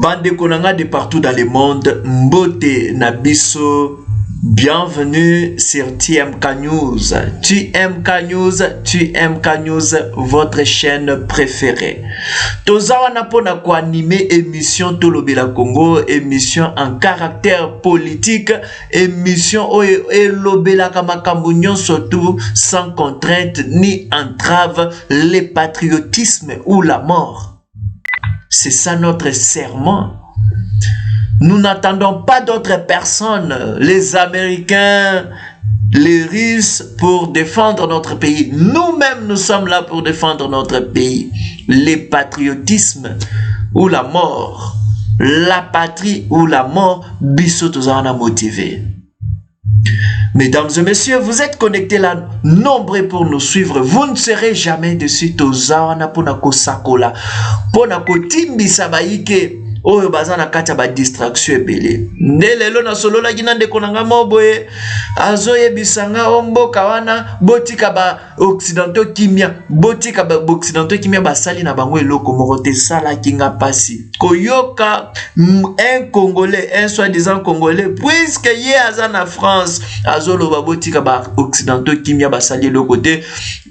Bande Konanga de partout dans le monde, Mbote Nabiso, bienvenue sur TMK News. TMK News, votre chaîne préférée. Tozawa napona ko animer émission Tolobela Congo, émission en caractère politique, émission Elobela Kamakambounion, surtout sans contrainte ni entrave, le patriotisme ou la mort. C'est ça notre serment. Nous n'attendons pas d'autres personnes, les Américains, les Russes, pour défendre notre pays. Nous-mêmes, nous sommes là pour défendre notre pays. Le patriotisme ou la mort, la patrie ou la mort, Bissot en a motivé. Mesdames et messieurs, vous êtes connectés là, nombreux pour nous suivre. Vous ne serez jamais dessus. Tozawana ponako sakola, ponako timbi sabaike. Oyo bazana kati ba distraction ebele. Nelelo na solo la ginande konanga moboye. Azoye bisanga ombo kawana botika ba occidentaux kimia. Botika ba occidentaux kimia basali na bango eloko morote sala kinga pasi. Koyoka un Congolais, un soi-disant Congolais, puisque ye azana France, azolo ba botika ba occidentaux kimia basali le côté.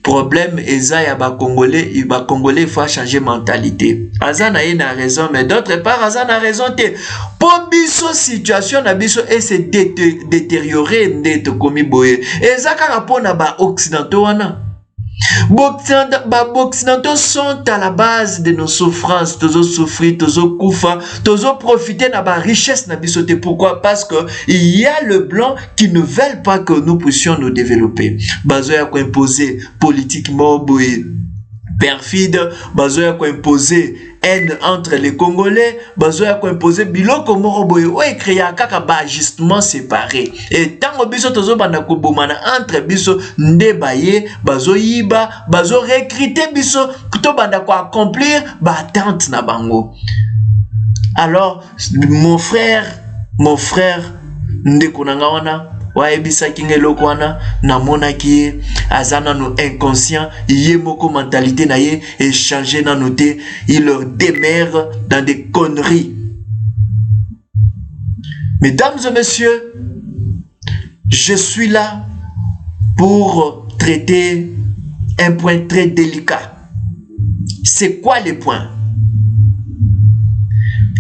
Problème eza ya ba Congolais, il faut changer mentalité. Azana ina raison, mais d'autre part Azana a raison te. Pour biso situation na biso et se détériorer ndete komi boye. Ezaka rapona ba occidentaux wana. Occidentaux sont à la base de nos souffrances, tozo souffrir, tozo koufa, tozo profiter na ba richesse na biso te. Pourquoi? Parce que il y a le blanc qui ne veulent pas que nous puissions nous développer. Bazoya ko imposer politiquement boye perfide, bazoya ko imposer haine entre les Congolais, bazoya ko imposer biloko moko boye o créer kaka ba ajustement séparé. Et tant biso tozo banda ko bomana entre biso ndebaye, bazo yiba, bazo recruter biso to banda ko accomplir ba attente na bango. Alors mon frère ndeko nanga wana waebisa kingelo kwana na monaki azana no inconscient yé moko mentalité na yé et changer na noté, il leur démère dans des conneries. Mesdames et messieurs, je suis là pour traiter un point très délicat. C'est quoi les points?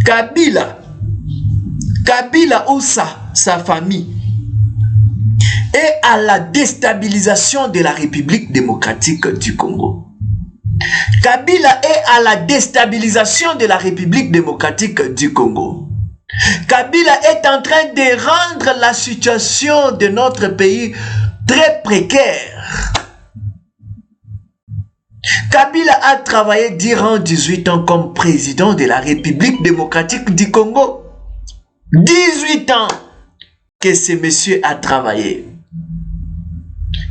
Kabila ou sa famille et à la déstabilisation de la République démocratique du Congo. Kabila est à la déstabilisation de la République démocratique du Congo. Kabila est en train de rendre la situation de notre pays très précaire. Kabila a travaillé durant 18 ans comme président de la République démocratique du Congo. 18 ans que ce monsieur a travaillé.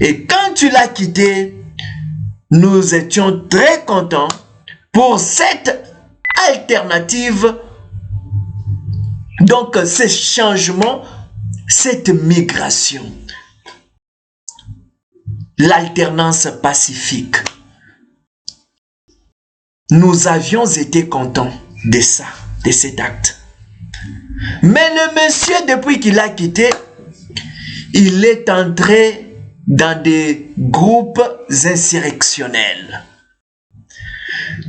Et quand tu l'as quitté, nous étions très contents pour cette alternative, donc ce changement, cette migration, l'alternance pacifique. Nous avions été contents de ça, de cet acte. Mais le monsieur, depuis qu'il a quitté, il est entré dans des groupes insurrectionnels.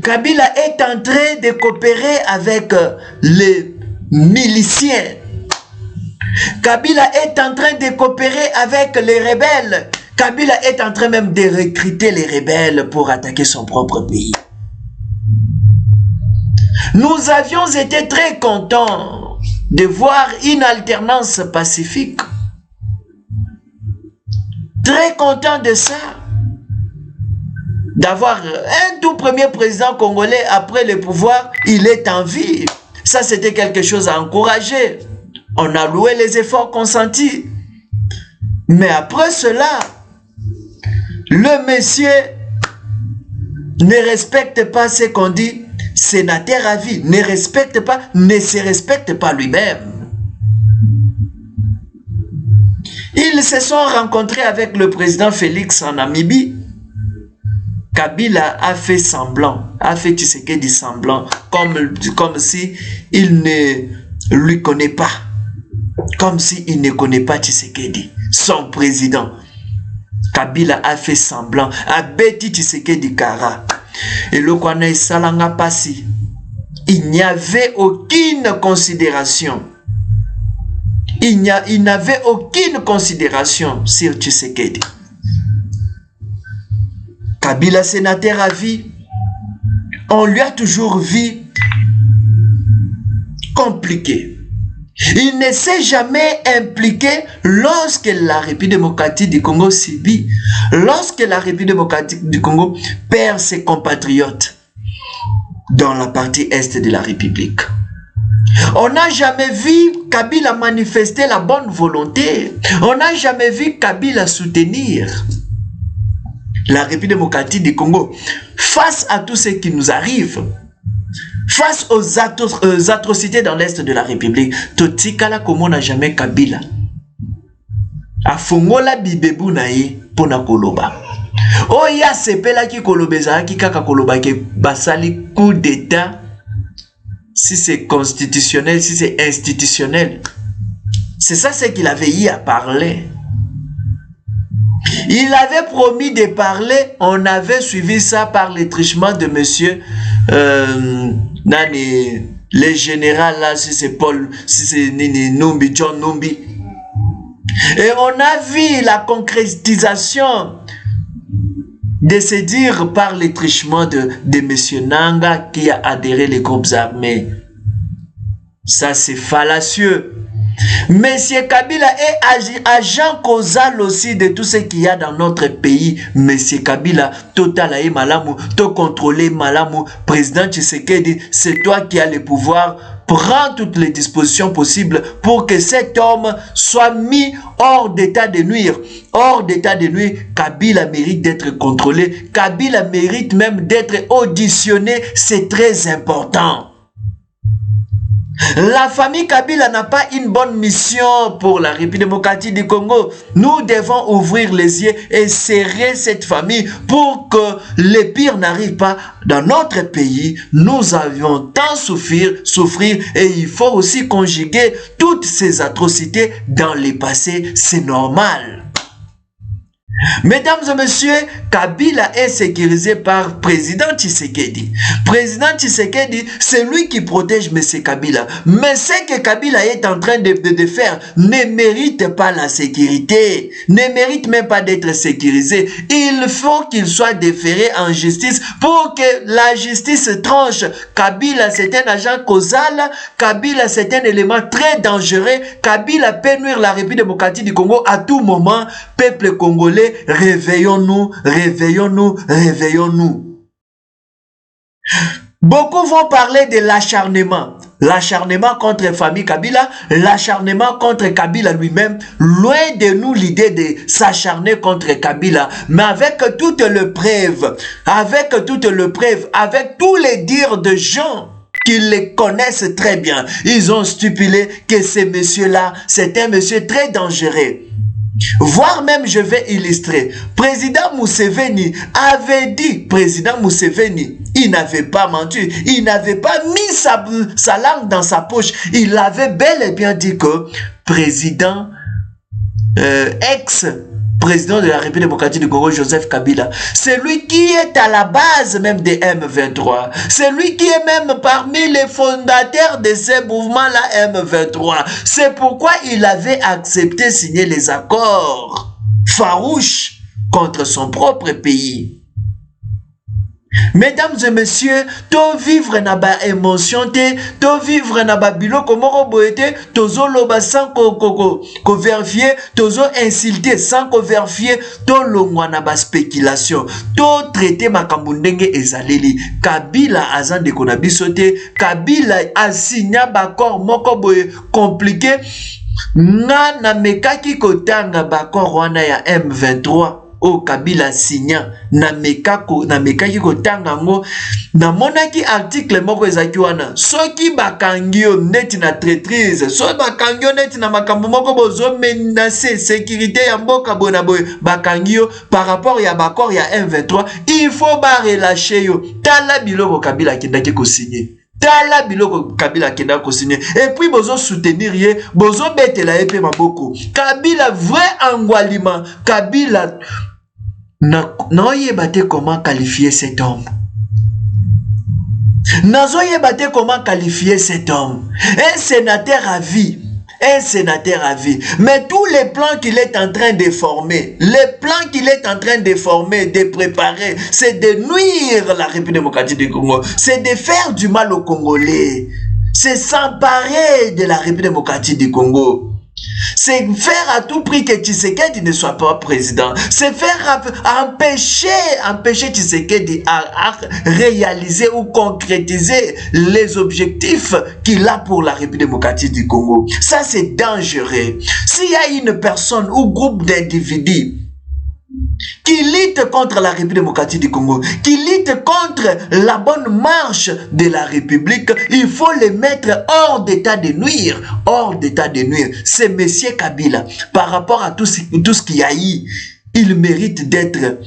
Kabila est en train de coopérer avec les miliciens. Kabila est en train de coopérer avec les rebelles. Kabila est en train même de recruter les rebelles pour attaquer son propre pays. Nous avions été très contents de voir une alternance pacifique. Très content de ça. D'avoir un tout premier président congolais après le pouvoir, il est en vie. Ça, c'était quelque chose à encourager. On a loué les efforts consentis. Mais après cela, le monsieur ne respecte pas ce qu'on dit. Sénateur à vie, ne se respecte pas lui-même. Ils se sont rencontrés avec le président Félix en Namibie. Kabila a fait semblant, a fait Tshisekedi semblant, comme si il ne lui connaît pas. Comme si il ne connaît pas Tshisekedi, son président. Kabila a fait semblant, a bêti Tshisekedi Kara. Et le Kwana Salanga Passi, il n'y avait aucune considération. Il n'avait aucune considération sur Tshisekedi. Kabila sénateur à vie, on lui a toujours vu compliqué. Il ne s'est jamais impliqué lorsque la République démocratique du Congo subit, lorsque la République démocratique du Congo perd ses compatriotes dans la partie est de la République. On n'a jamais vu Kabila manifester la bonne volonté. On n'a jamais vu Kabila soutenir la République démocratique du Congo face à tout ce qui nous arrive. Face aux atrocités dans l'Est de la République, Totikala comme on n'a jamais Kabila. A fongola bibebu nae pona koloba. Oya sepela ki kolobeza ki kaka koloba ke basali coup d'état. Si c'est constitutionnel, si c'est institutionnel. C'est ça ce qu'il avait eu à parler. Il avait promis de parler, on avait suivi ça par les trichements de monsieur les généraux là, si c'est Paul, si c'est Numbi, John Numbi. Et on a vu la concrétisation de se dire par les trichements de monsieur Nanga qui a adhéré les groupes armés. Ça c'est fallacieux. Monsieur Kabila est agent causal aussi de tout ce qu'il y a dans notre pays. Monsieur Kabila, total aïe malamu, to contrôler malamu, président Tshisekedi, c'est toi qui as le pouvoir. Prends toutes les dispositions possibles pour que cet homme soit mis hors d'état de nuire. Hors d'état de nuire, Kabila mérite d'être contrôlé. Kabila mérite même d'être auditionné. C'est très important. La famille Kabila n'a pas une bonne mission pour la République démocratique du Congo. Nous devons ouvrir les yeux et serrer cette famille pour que le pire n'arrive pas dans notre pays. Nous avions tant souffrir et il faut aussi conjuguer toutes ces atrocités dans le passé. C'est normal. Mesdames et messieurs, Kabila est sécurisé par président Tshisekedi. Président Tshisekedi, c'est lui qui protège M. Kabila. Mais ce que Kabila est en train de faire ne mérite pas la sécurité, ne mérite même pas d'être sécurisé. Il faut qu'il soit déféré en justice pour que la justice tranche. Kabila, c'est un agent causal. Kabila, c'est un élément très dangereux. Kabila peut nuire la République démocratique du Congo à tout moment. Peuple congolais, réveillons-nous, réveillons-nous, réveillons-nous. Beaucoup vont parler de l'acharnement. L'acharnement contre la famille Kabila, l'acharnement contre Kabila lui-même. Loin de nous l'idée de s'acharner contre Kabila. Mais avec toutes les preuves, avec tous les dires de gens qui les connaissent très bien, ils ont stipulé que ce monsieur-là, c'est un monsieur très dangereux. Voire même, je vais illustrer. Président Museveni avait dit, il n'avait pas menti, il n'avait pas mis sa langue dans sa poche. Il avait bel et bien dit que président, ex-président de la République démocratique du Congo, Joseph Kabila, c'est lui qui est à la base même des M23. C'est lui qui est même parmi les fondateurs de ces mouvements-là M23. C'est pourquoi il avait accepté signer les accords farouches contre son propre pays. Mesdames et messieurs, to vivre na ba émotion te, to vivre na ba biloko moko boete, tozo loba sans ko vérifier, tozo insulter sans ko vérifier, to longwa na ba spéculation, to traiter makambo ndenge ezaleli. Kabila azande kona bisote, Kabila a signé bakor moko boye compliqué. Na mekaki kotanga bakor wana ya M23. o Kabila signa na mekaki kotanga ngo na monaki article moko ezaki wana soki bakangio neti na traîtrise so bakangio neti na makambo moko bozo menacer sécurité ya mboka bona boy bakangio par rapport ya bakor ya M23 il faut ba relâcher yo tala biloko Kabila kindaki ko signer tala biloko Kabila kindaki ko signer et puis bozo soutenir ye bozo betela epe maboko Kabila vrai angwalima Kabila N'oyebate comment qualifier cet homme. N'oyebate comment qualifier cet homme. Un sénateur à vie. Un sénateur à vie. Mais tous les plans qu'il est en train de former, de préparer, c'est de nuire la République démocratique du Congo. C'est de faire du mal aux Congolais. C'est s'emparer de la République démocratique du Congo. C'est faire à tout prix que Tshisekedi ne soit pas président. C'est faire empêcher Tshisekedi à réaliser ou concrétiser les objectifs qu'il a pour la République démocratique du Congo. Ça, c'est dangereux. S'il y a une personne ou groupe d'individus qui lutte contre la République démocratique du Congo, qui lutte contre la bonne marche de la République, il faut les mettre hors d'état de nuire. Hors d'état de nuire. C'est Monsieur Kabila. Par rapport à tout ce qu'il y a eu, il mérite d'être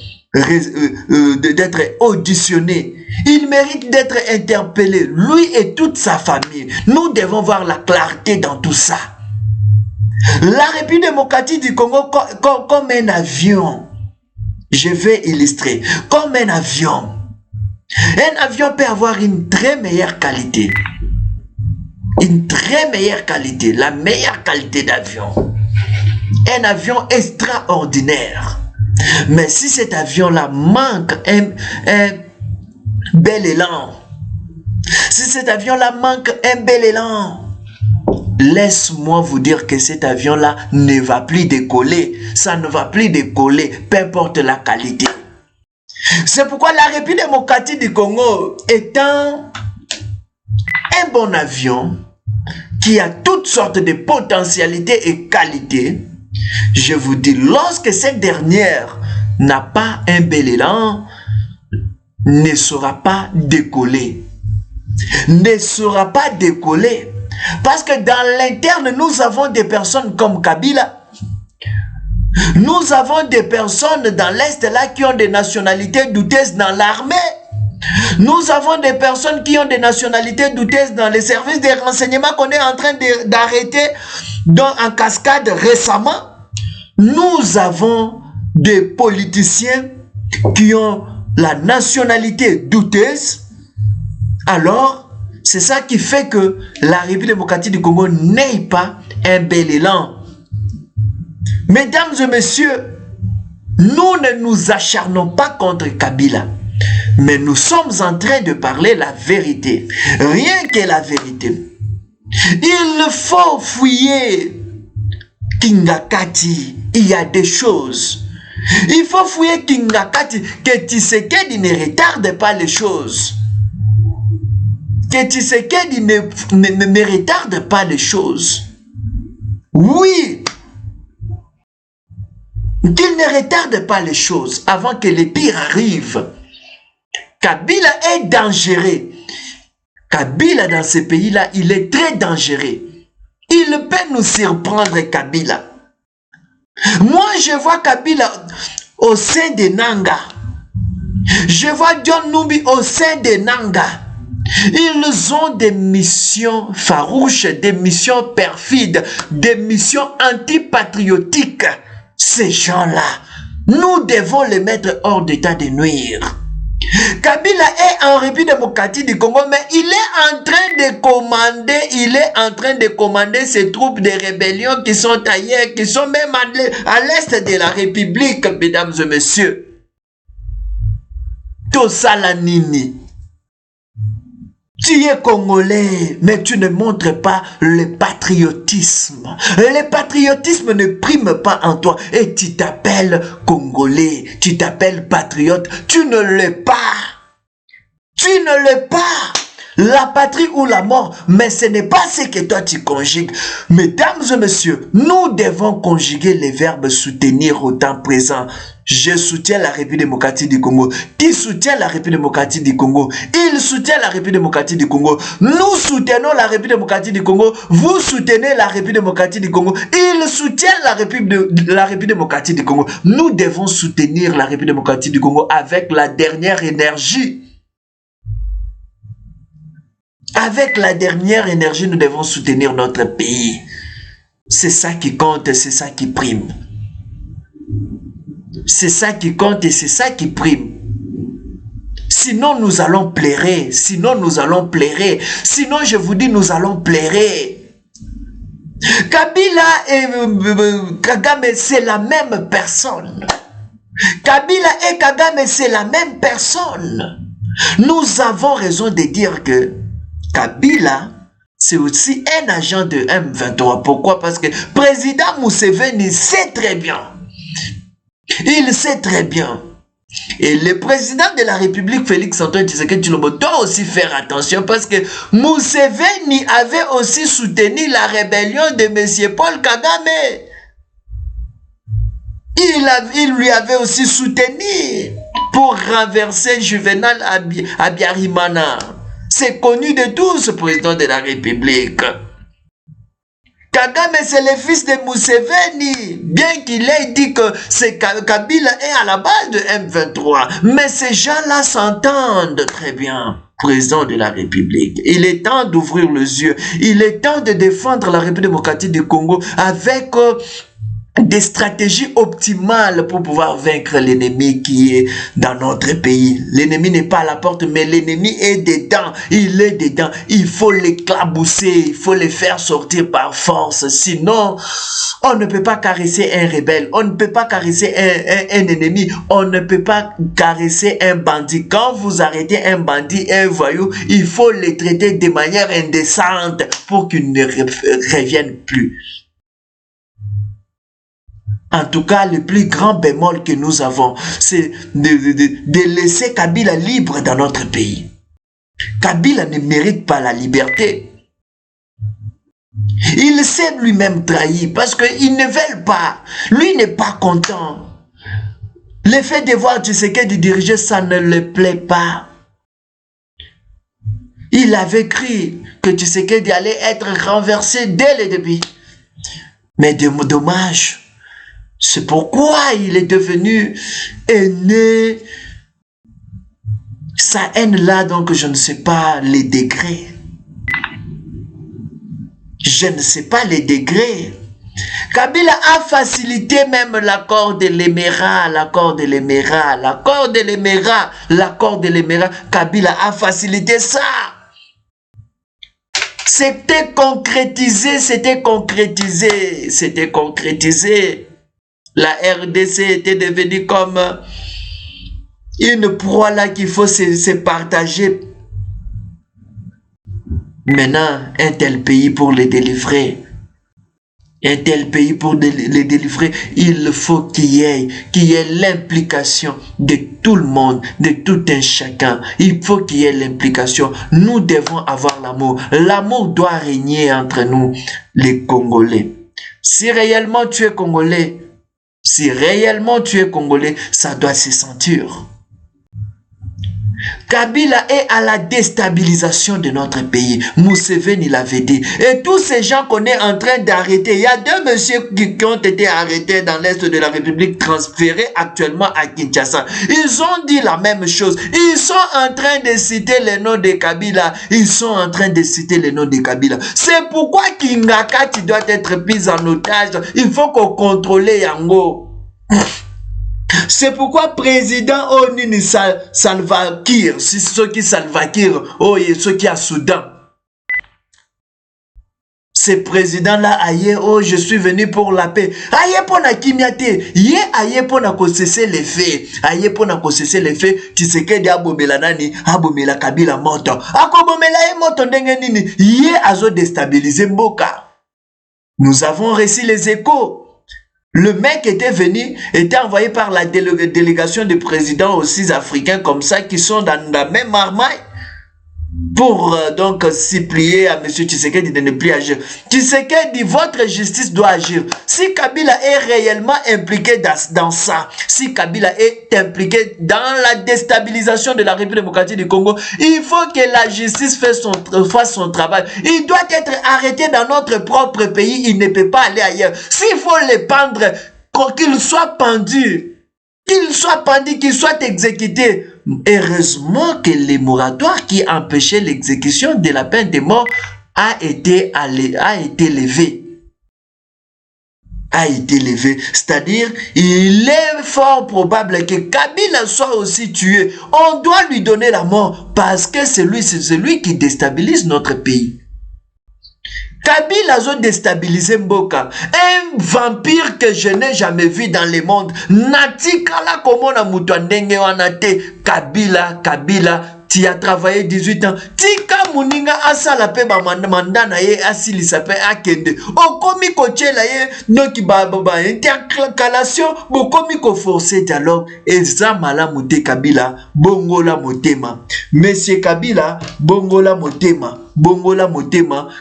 auditionné. Il mérite d'être interpellé. Lui et toute sa famille. Nous devons voir la clarté dans tout ça. La République démocratique du Congo comme un avion. Je vais illustrer. Comme un avion. Un avion peut avoir une très meilleure qualité. Une très meilleure qualité. La meilleure qualité d'avion. Un avion extraordinaire. Mais si cet avion-là manque un bel élan. Si cet avion-là manque un bel élan. Laisse-moi vous dire que cet avion-là ne va plus décoller. Ça ne va plus décoller, peu importe la qualité. C'est pourquoi la République démocratique du Congo étant un bon avion qui a toutes sortes de potentialités et qualités, je vous dis, lorsque cette dernière n'a pas un bel élan, ne sera pas décoller. Ne sera pas décoller. Parce que dans l'interne, nous avons des personnes comme Kabila. Nous avons des personnes dans l'Est là qui ont des nationalités douteuses dans l'armée. Nous avons des personnes qui ont des nationalités douteuses dans les services de renseignement qu'on est en train d'arrêter en cascade récemment. Nous avons des politiciens qui ont la nationalité douteuse. Alors, c'est ça qui fait que la République démocratique du Congo n'ait pas un bel élan. Mesdames et messieurs, nous ne nous acharnons pas contre Kabila, mais nous sommes en train de parler la vérité. Rien que la vérité. Il faut fouiller Kingakati. Il y a des choses. Il faut fouiller Kingakati, que Tshisekedi ne retarde pas les choses. Que Tshisekedi ne retarde pas les choses. Oui. Qu'il ne retarde pas les choses avant que les pires arrivent. Kabila est dangereux. Kabila dans ce pays-là, il est très dangereux. Il peut nous surprendre, Kabila. Moi, je vois Kabila au sein de Nanga. Je vois John Numbi au sein de Nanga. Ils ont des missions farouches, des missions perfides, des missions antipatriotiques. Ces gens-là, nous devons les mettre hors d'état de nuire. Kabila est en République démocratique du Congo, mais il est en train de commander ces troupes de rébellion qui sont ailleurs, qui sont même à l'est de la République, mesdames et messieurs. Tosalanini. Tu es congolais, mais tu ne montres pas le patriotisme. Le patriotisme ne prime pas en toi. Et tu t'appelles congolais, tu t'appelles patriote. Tu ne l'es pas. Tu ne l'es pas. La patrie ou la mort, mais ce n'est pas ce que toi tu conjugues. Mesdames et messieurs, nous devons conjuguer les verbes soutenir au temps présent. Je soutiens la République démocratique du Congo. Qui soutient la République démocratique du Congo? Il soutient la République démocratique du Congo. Nous soutenons la République démocratique du Congo. Vous soutenez la République démocratique du Congo. Il soutient la République démocratique du Congo. Nous devons soutenir la République démocratique du Congo avec la dernière énergie. Avec la dernière énergie, nous devons soutenir notre pays. C'est ça qui compte, c'est ça qui prime. C'est ça qui compte et c'est ça qui prime. Sinon, nous allons pleurer. Sinon, nous allons pleurer. Sinon, je vous dis, nous allons pleurer. Kabila et Kagame, c'est la même personne. Kabila et Kagame, c'est la même personne. Nous avons raison de dire que Kabila, c'est aussi un agent de M23. Pourquoi? Parce que le président Museveni sait très bien. Il sait très bien. Et le président de la République, Félix Antoine Tshisekedi Tshilombo, doit aussi faire attention parce que Museveni avait aussi soutenu la rébellion de M. Paul Kagame. Il lui avait aussi soutenu pour renverser Juvenal Abiyarimana. C'est connu de tous, président de la République. Kagame, c'est le fils de Museveni. Bien qu'il ait dit que Kabila est à la base de M23. Mais ces gens-là s'entendent très bien. Président de la République. Il est temps d'ouvrir les yeux. Il est temps de défendre la République démocratique du Congo avec des stratégies optimales pour pouvoir vaincre l'ennemi qui est dans notre pays. L'ennemi n'est pas à la porte, mais l'ennemi est dedans. Il est dedans. Il faut l'éclabousser. Il faut les faire sortir par force. Sinon, on ne peut pas caresser un rebelle. On ne peut pas caresser un ennemi. On ne peut pas caresser un bandit. Quand vous arrêtez un bandit et un voyou, il faut les traiter de manière indécente pour qu'ils ne reviennent plus. En tout cas, le plus grand bémol que nous avons, c'est de laisser Kabila libre dans notre pays. Kabila ne mérite pas la liberté. Il s'est lui-même trahi parce qu'ils ne veulent pas. Lui n'est pas content. Le fait de voir Tshisekedi diriger, ça ne le plaît pas. Il avait cru que Tshisekedi allait être renversé dès le début. Mais dommage. C'est pourquoi il est devenu aîné. Sa haine-là, donc, je ne sais pas les degrés. Je ne sais pas les degrés. Kabila a facilité même l'accord de l'Émirat, Kabila a facilité ça. C'était concrétisé. La RDC était devenue comme une proie là qu'il faut se partager. Maintenant, un tel pays pour les délivrer. Il faut qu'il y ait l'implication de tout le monde, de tout un chacun. Il faut qu'il y ait l'implication. Nous devons avoir l'amour. L'amour doit régner entre nous, les Congolais. Si réellement tu es Congolais, ça doit se sentir. Kabila est à la déstabilisation de notre pays. Museveni l'avait dit. Et tous ces gens qu'on est en train d'arrêter, il y a deux messieurs qui ont été arrêtés dans l'Est de la République, transférés actuellement à Kinshasa. Ils ont dit la même chose. Ils sont en train de citer le nom de Kabila. C'est pourquoi Kingakati doit être pris en otage. Il faut qu'on contrôle Yango. C'est pourquoi président Onini Salva Kiir, c'est ce qui Salva Kiir, ce qui a Soudan. Ce président-là, aïe, je suis venu pour la paix. Aïe, pour na kimiate. Aïe, pour na cesser les faits. Tshisekedi abomela nani, abomela Kabila moto. Akobomela moto ndenge nini. Azo déstabiliser Mboka. Nous avons reçu les échos. Le mec était envoyé par la délégation des présidents aussi africains comme ça qui sont dans la même armaille. pour donc supplier à M. Tshisekedi de ne plus agir. Tshisekedi, votre justice doit agir. Si Kabila est réellement impliqué dans ça, si Kabila est impliqué dans la déstabilisation de la République démocratique du Congo, il faut que la justice fasse son travail. Il doit être arrêté dans notre propre pays, il ne peut pas aller ailleurs. S'il faut le pendre, qu'il soit pendu, qu'il soit exécuté. Heureusement que le moratoire qui empêchait l'exécution de la peine de mort a été levé. C'est-à-dire, il est fort probable que Kabila soit aussi tué. On doit lui donner la mort parce que c'est lui qui déstabilise notre pays. Kabila a déstabilisé Mboka, un vampire que je n'ai jamais vu dans le monde. Natikala komona mutu ndenge wana te. Kabila, tu as travaillé 18 ans. Tika muninga asala pe ba mandana ye asilisa pe akende. Okomi kochela ye noki ba intercalation, bokomi ko forcer dialogue. Eza malamu te Kabila, bongola motema. Monsieur Kabila, bongola motema,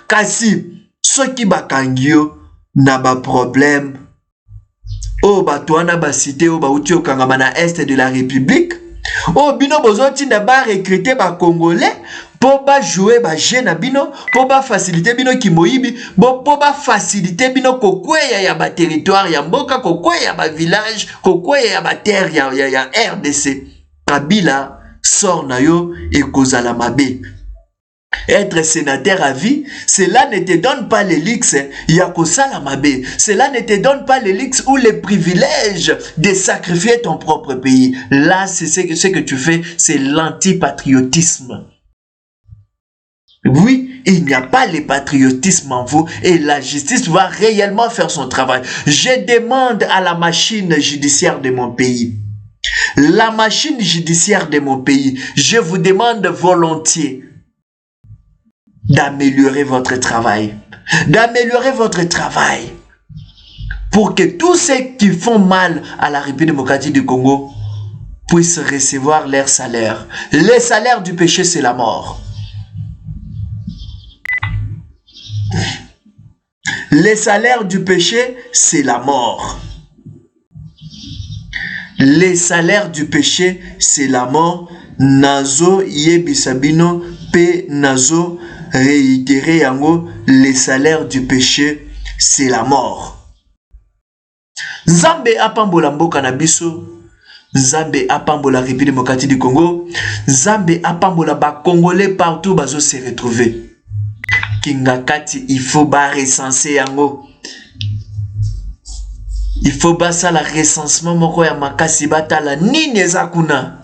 kasi soki bakangio na ba problème o batwana ba cité o ba uti okangama na est de la République o bino bozoti na ba recruter ba congolais po ba jouer ba jeune bino po ba faciliter bino kimoyibi po ba faciliter bino kokweya ya ba territoire ya mboka kokweya ya ba village kokweya ya ba terre ya RDC. Kabila sort na yo et kozala mabe. Être sénateur à vie, cela ne te donne pas l'élix Yakosala-Mabe. Cela ne te donne pas l'élix ou le privilège de sacrifier ton propre pays. Là, c'est ce que tu fais, c'est l'antipatriotisme. Oui, il n'y a pas le patriotisme en vous et la justice va réellement faire son travail. Je demande à la machine judiciaire de mon pays. La machine judiciaire de mon pays, je vous demande volontiers d'améliorer votre travail. Pour que tous ceux qui font mal à la République démocratique du Congo puissent recevoir leur salaire. Le salaire du péché, c'est la mort. Le salaire du péché, c'est la mort. Le salaire du péché, c'est la mort. Nazo yebisabino pe nazo réitérer yango, le salaire du péché, c'est la mort. Nzambe apambola mboka na biso, Nzambe apambola République démocratique du Congo, Nzambe apambola ba Congolais partout bazo se retrouver. Kingakati, il faut ba recenser yango. Il faut basa la recensement moko ya makasi batala nini ezakuna.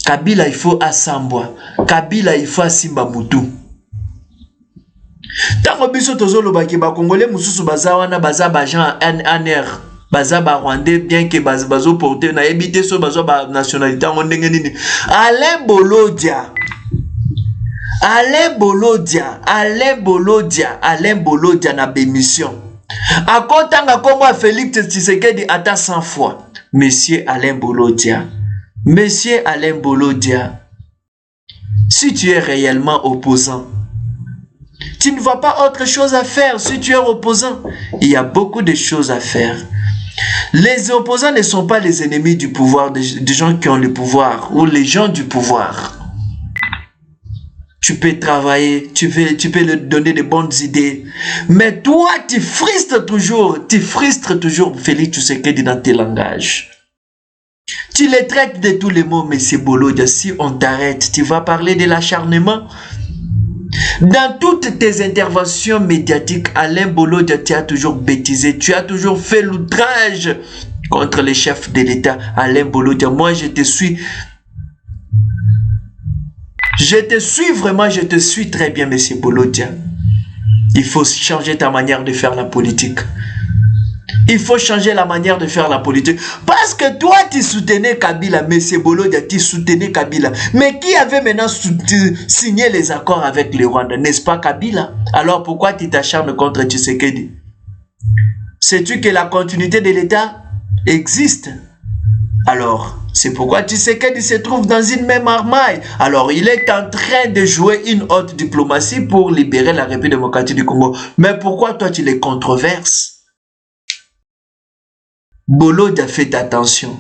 Kabila il faut asambwa. Kabila il faut asimba mutu. Tango biso tozolo baki ba Congolais mususu baza wana baza ba Jean NR. Baza ba Rwandais bien que bazo porter na ebité so bazo ba nationalité ngo ndenge nini. Alain Bolodia na bémission. Akotanga komo Félix Tshisekedi ata 100 fois. Monsieur Alain Bolodia, si tu es réellement opposant, tu ne vois pas autre chose à faire. Si tu es opposant, il y a beaucoup de choses à faire. Les opposants ne sont pas les ennemis du pouvoir, des gens qui ont le pouvoir ou les gens du pouvoir. Tu peux travailler, tu peux leur donner de bonnes idées. Mais toi, tu frustres toujours Félix Tshisekedi dans tes langages. Tu les traites de tous les mots, mais c'est Bolodia. Si on t'arrête, tu vas parler de l'acharnement. Dans toutes tes interventions médiatiques, Alain Bolodia, tu as toujours bêtisé. Tu as toujours fait l'outrage contre les chefs de l'État. Alain Bolodia, moi je te suis. Je te suis très bien, monsieur Bolodia. Il faut changer ta manière de faire la politique. Parce que toi, tu soutenais Kabila, monsieur Bolodia, tu soutenais Kabila. Mais qui avait maintenant signé les accords avec le Rwanda? N'est-ce pas Kabila? Alors pourquoi tu t'acharnes contre Tshisekedi? Sais-tu que la continuité de l'État existe? Alors, C'est pourquoi Tshisekedi se trouve dans une même armaille. Alors, il est en train de jouer une haute diplomatie pour libérer la République démocratique du Congo. Mais pourquoi toi, tu les controverses? Bolodia, fais attention.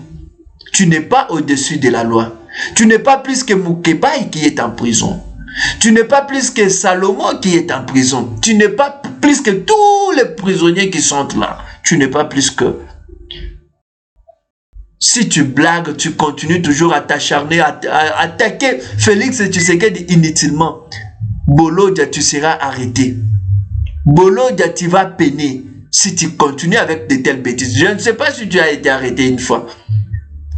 Tu n'es pas au-dessus de la loi. Tu n'es pas plus que Moukebaï qui est en prison. Tu n'es pas plus que Salomon qui est en prison. Tu n'es pas plus que tous les prisonniers qui sont là. Tu n'es pas plus que... Si tu blagues, tu continues toujours à t'acharner, à attaquer Félix Tshisekedi inutilement. Bolodia, tu seras arrêté. Bolodia, tu vas peiner si tu continues avec de telles bêtises. Je ne sais pas si tu as été arrêté une fois.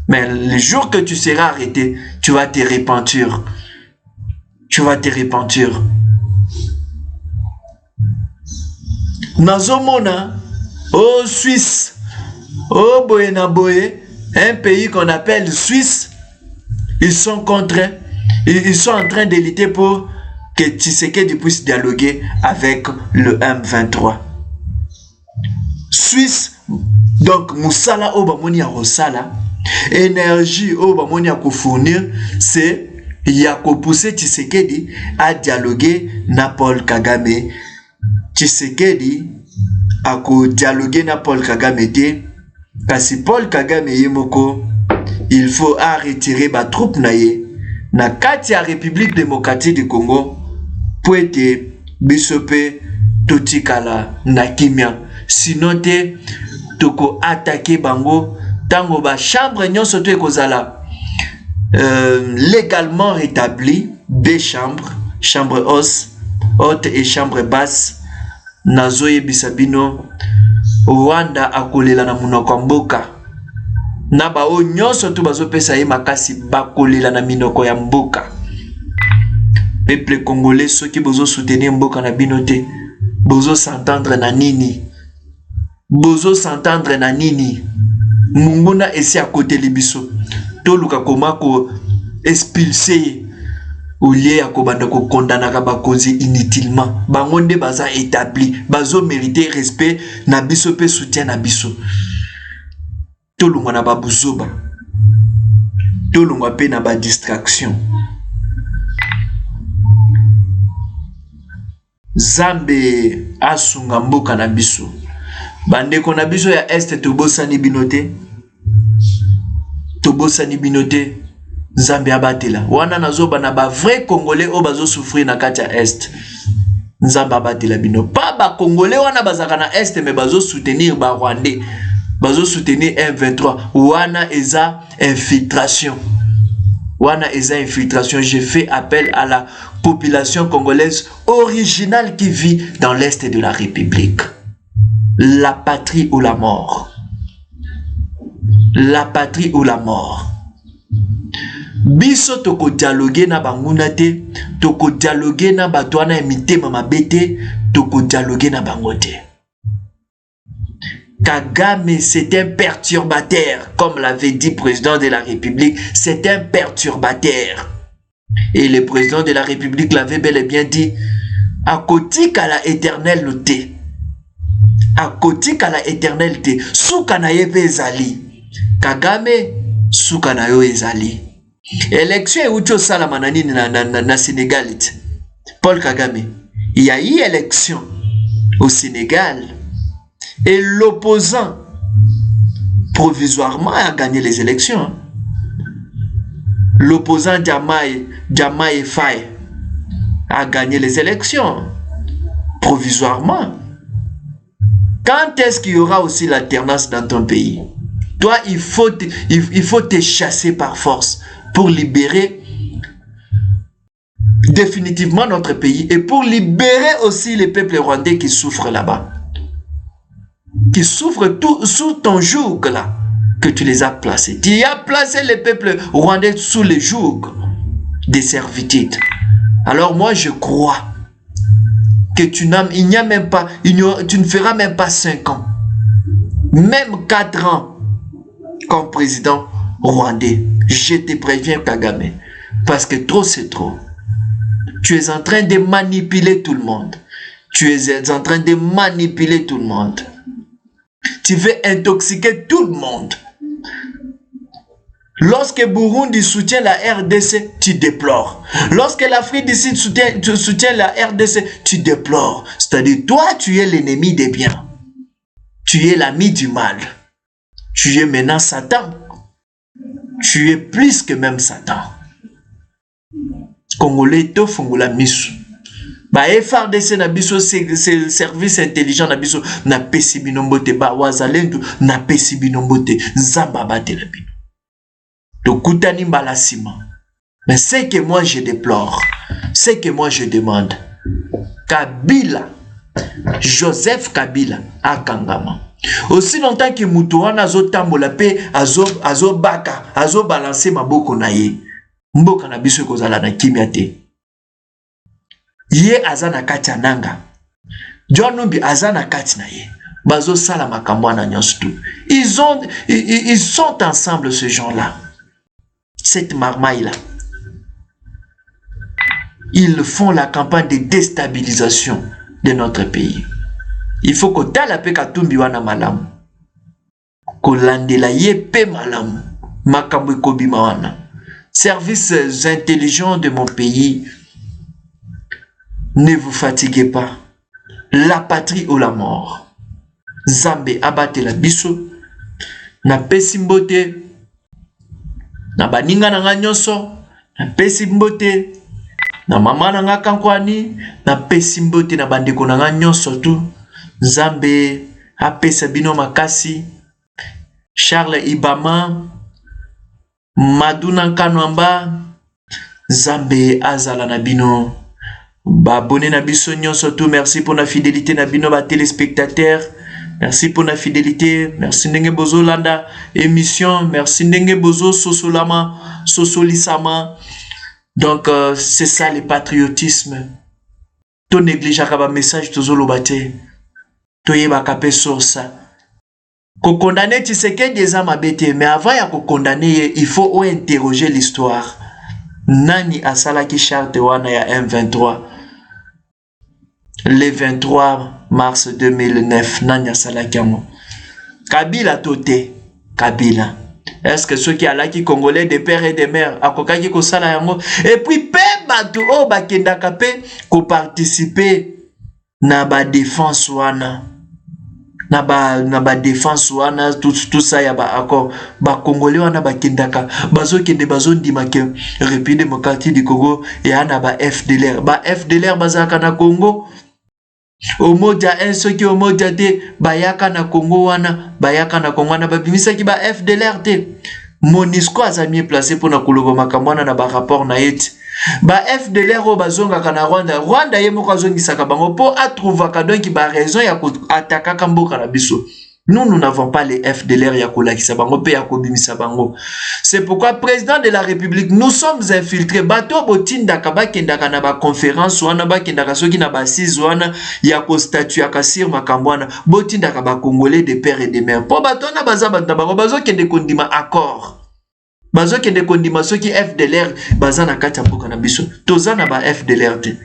Mais le jour que tu seras arrêté, tu vas te repentir. Tu vas te repentir. Nazomona, oh Suisse, oh Boyena Boye, un pays qu'on appelle Suisse, ils sont en train de lutter pour que Tshisekedi puisse dialoguer avec le M23. Suisse, donc Moussala Obamoni Rosala, énergie Obamoni à fournir, c'est il y a qu'à pousser Tshisekedi à dialoguer na Paul Kagame. Tshisekedi a qu'à dialoguer na Paul Kagame te. Kasi Paul Kagame yemoko, il faut retirer ba troupe naye na kati ya République démocratique du Congo pour être bisope totikala na kimia. Sinon te toko attaquer bango tango ba chambre nyonso to ekozala légalement rétabli, deux chambres, chambre haute et chambre basse. Nazoye bisabino Rwanda akolela na munoko mboka. Na ba o nyonso to bazopesa ye makasi bakolela na minoko ya mboka. Peuple congolais soki bozo soutenir mboka na binote, bozo s'entendre na nini? Bozo s'entendre na nini? Munguna esi à côté libiso. Toluka koma ko expulser au lieu ya kobanda ko condamner bakozi inutilement. Bangonde baza établi, bazo mériter respect na biso pe soutien na biso. Tolungwa na babuzoba. Tolungwa pe na ba distraction. Zambe asunga mboka na biso. Bandeko na biso ya Est tobosani binote. Tobosani binote. Nzambe abatela. Wana nazoba na ba vrai Congolais o bazo souffrir na kati ya Est. Nzambe abatela bino. Pas ba Congolais wana bazaka na Est mais bazo soutenir ba Rwandais. Bazo soutenir M23. Wana eza infiltration. Wana eza infiltration. Je fais appel à la population congolaise originale qui vit dans l'Est de la République. La patrie ou la mort. La patrie ou la mort. Biso toko dialoguer na banguna te, toko dialoguer na batwana mitema mabete, toko dialoguer na bangote. Kagame, c'est un perturbateur, comme l'avait dit le président de la République, c'est un perturbateur. Et le président de la République l'avait bel et bien dit, à côté à la éternelle à côté à la éternalité, soukanaye ezali. Kagame, soukanayo ezali. Élection Ucho Salamanani na Sénégal. Paul Kagame. Il y a eu élection au Sénégal. Et l'opposant provisoirement a gagné les élections. L'opposant Diomaye Faye a gagné les élections provisoirement. Quand est-ce qu'il y aura aussi l'alternance dans ton pays? Toi, il faut te chasser par force pour libérer définitivement notre pays et pour libérer aussi les peuples rwandais qui souffrent là-bas. Qui souffrent tout sous ton joug là, que tu les as placés. Tu as placé les peuples rwandais sous le joug des servitudes. Alors moi, je crois que tu ne feras même pas 5 ans, même 4 ans comme président rwandais. Je te préviens, Kagame, parce que trop c'est trop. Tu es en train de manipuler tout le monde. Tu es en train de manipuler tout le monde. Tu veux intoxiquer tout le monde. Lorsque Burundi soutient la RDC, tu déplores. Lorsque l'Afrique du Sud soutient la RDC, tu déplores. C'est-à-dire, toi, tu es l'ennemi des biens. Tu es l'ami du mal. Tu es maintenant Satan. Tu es plus que même Satan. Congolais, to fungola misu. Ba FRDC na biso c'est service intelligent na biso na pesi binombote ba wazalendo na pesi binombote zamba batela bino. To kutani mbalasima. Mais c'est que moi je déplore, c'est que moi je demande. Kabila, Joseph Kabila akangama. Aussi longtemps que Mutuana azo tambola pe azo baka, azo balancer maboko na ye. Mboka na biso kozala na kimia te. Ye azana kati ananga. John Numbi azana kati na ye. Bazo sala makambo na nyonso tu. Ils sont ensemble ces gens-là. Cette marmaille-là. Ils font la campagne de déstabilisation de notre pays. Il faut que tala pe katumbi wana malamu. Ko landela ye pe malamu. Makambo ekobima wana. Services intelligents de mon pays, ne vous fatiguez pas. La patrie ou la mort. Zambé abate la biso. Na pesi mbote. Na baninga na nga nyonso. Na pesi mbote. Na mama na nga kankwani. Na pesi mbote na bandeko na nga nyonso tu. Zambé apesa bino makasi. Charles Ibama. Maduna Kanwamba. Zambé azala na bino. Ba abonné na biso nyonso tu. Merci pour la fidélité na bino ba téléspectateurs. Merci pour la fidélité. Merci ndenge bozo landa émission. Merci ndenge bozo sosolama, sosolisama. Donc c'est ça le patriotisme. To néglige ba message tozolo bate. To yeba kapé sur ça. Ko condamner Tshisekedi eza mabete, mais avant ya ko condamner, il faut interroger l'histoire. Nani asalaki charte wana ya M23 le 23 mars 2009 nani asalaki yango? Kabila tote Kabila. Est-ce que ceux qui alaki congolais de père et de mère akokaki ko sala yango? Et puis pe batu o bakendaka pe ko participer na ba défense wana. Na ba défense wana tout ça ya ba accord ba congolais wana bakendaka bazo kende bazo ndima ke République démocratique du Congo et ana ba FDLR bazaka na Congo omoja enso ki omoja te bayaka na Congo wana babimisa ki ba FDLR te. Monisco azami placé pour na koloba makambo wana na ba rapport na yeti ba FDLR o bazonga na Rwanda ye moko azongisaka bango po atrouvaka donc ba raison ya ko attaquer mboka na biso. Nous n'avons pas les FDLR ya kolakisa bango pe ya kobimisa bango. C'est pourquoi président de la République nous sommes infiltrés. Bato botinda kabakendaka na ba conférence wana bakendaka soki na ba assise wana ya ko statue akasir makambo wana botinda ka ba congolais de père et de mère. Po bato na bazabanta bango bazokende kondima accord. Bazo kende kondima soki FDLR bazana kata mboka na biso. Tozana ba FDLR te.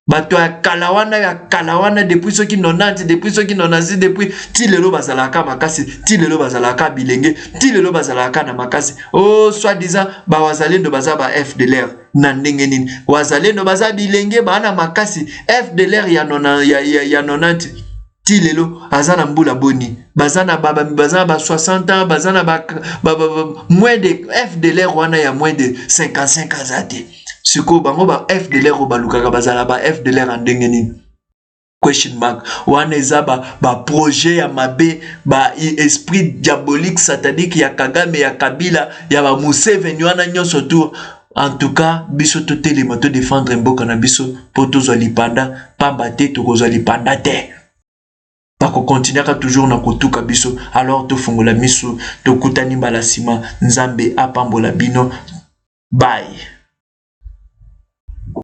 Bato ya kalawana depuis soki 90 depuis soki 96 depuis ti lelo bazalaka makasi ti lelo bazalaka bilenge ti lelo bazalaka na makasi. Oh soi-disant ba wazalendo baza ba FDLR na ndenge nini? Wazalendo baza bilenge bana makasi FDLR ya 90 ti lelo azana mbula boni bazana baba bazana ba 60 ans bazana ba moins de FDLR wana ya moins de 55 ans ate siko bango ba FDLR o balukaka bazala ba FDLR andenge nini? Question mark wana eza ba projet ya mabe ba esprit diabolique satanique ya Kagame ya Kabila ya ba Museveni wana nyonso tu. En tout cas, biso to telema to défendre mboka na biso po tozwa lipanda pamba te tokozwa lipanda te. Bako continuera toujours na kotuka biso alors to fungola miso to kutani mbalasima nzambe apambola bino. Bye.